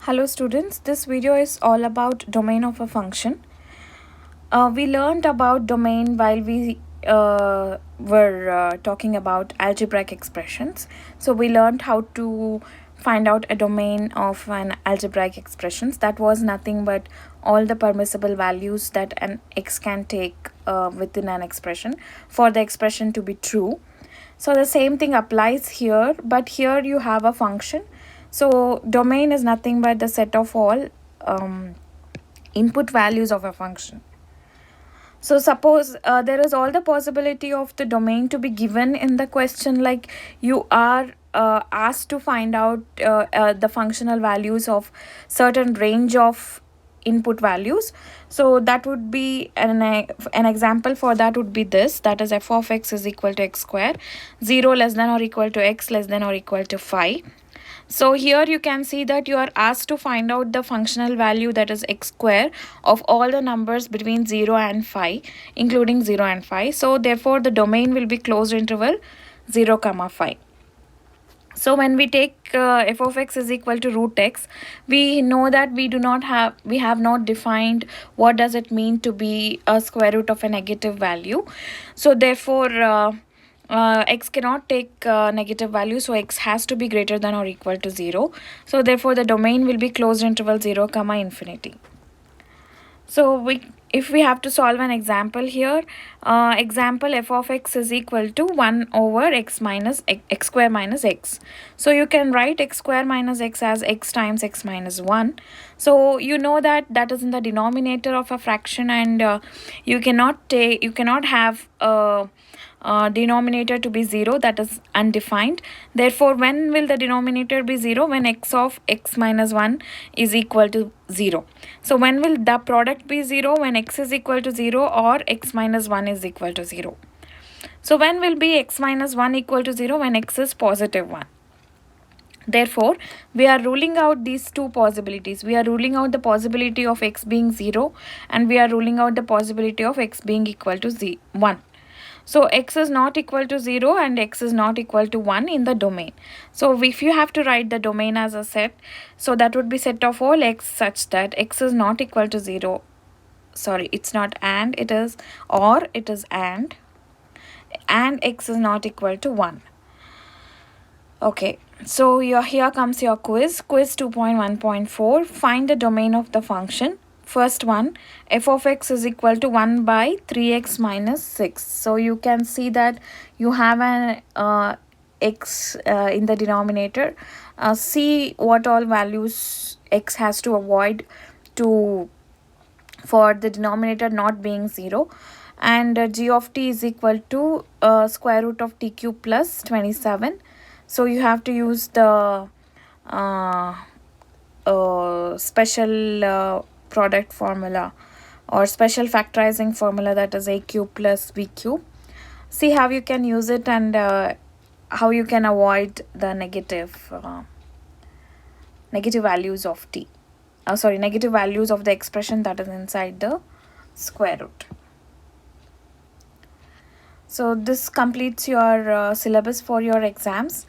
Hello students, this video is all about domain of a function. We learned about domain while we were talking about algebraic expressions. So we learned how to find out a domain of an algebraic expressions. That was nothing but all the permissible values that an x can take within an expression for the expression to be true. So the same thing applies here, but here you have a function. So domain is nothing but the set of all input values of a function. So suppose there is all the possibility of the domain to be given in the question, like you are asked to find out the functional values of certain range of input values. So that would be an example for that would be this, that is f of x is equal to x square, 0 less than or equal to x less than or equal to 5. So here you can see that you are asked to find out the functional value, that is x square, of all the numbers between 0 and 5, including 0 and 5. So therefore the domain will be closed interval 0 comma 5. So when we take f of x is equal to root x, we know that we have not defined what does it mean to be a square root of a negative value. So therefore x cannot take negative value, so x has to be greater than or equal to 0. So therefore the domain will be closed interval 0 comma infinity. So if we have to solve an example here, example f of x is equal to 1 over x minus x square minus x. So you can write x square minus x as x times x minus 1. So you know that that is in the denominator of a fraction, and you cannot have a denominator to be 0, that is undefined. Therefore when will the denominator be 0? When x of x minus 1 is equal to 0. So when will the product be 0? When x is equal to 0 or x minus 1 is equal to 0. So when will be x minus 1 equal to 0? When x is positive 1. Therefore, we are ruling out these two possibilities. We are ruling out the possibility of x being 0, and we are ruling out the possibility of x being equal to 1. So x is not equal to 0 and x is not equal to 1 in the domain. So if you have to write the domain as a set, so that would be set of all x such that x is not equal to 0. Sorry, it's not and, it is or, it is and x is not equal to 1. Okay, so here comes your quiz 2.1.4. Find the domain of the function. First one, f of x is equal to 1 by 3x minus 6. So you can see that you have an x in the denominator. See what all values x has to avoid for the denominator not being 0. And g of t is equal to square root of t cube plus 27. So you have to use the special product formula or special factorizing formula, that is a cube plus b cube. See how you can use it, and how you can avoid the negative values of t. Negative values of the expression that is inside the square root. So this completes your syllabus for your exams.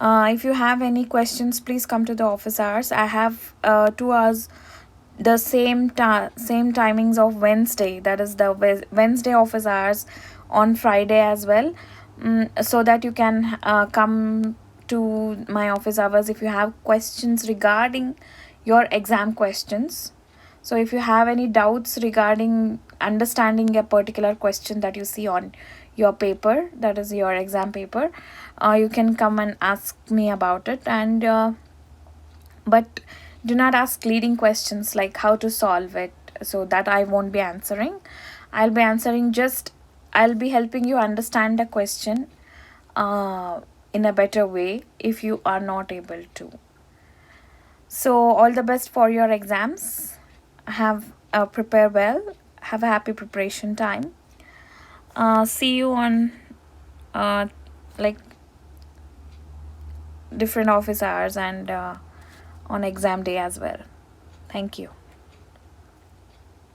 If you have any questions, please come to the office hours. I have 2 hours, the same timings of Wednesday, that is the Wednesday office hours, on Friday as well, so that you can come to my office hours if you have questions regarding your exam questions. So if you have any doubts regarding understanding a particular question that you see on your paper, that is your exam paper, you can come and ask me about it. And but do not ask leading questions like how to solve it, so that I won't be answering. I'll be helping you understand the question in a better way if you are not able to. So all the best for your exams. Prepare well, have a happy preparation time. See you on like different office hours and on exam day as well. Thank you.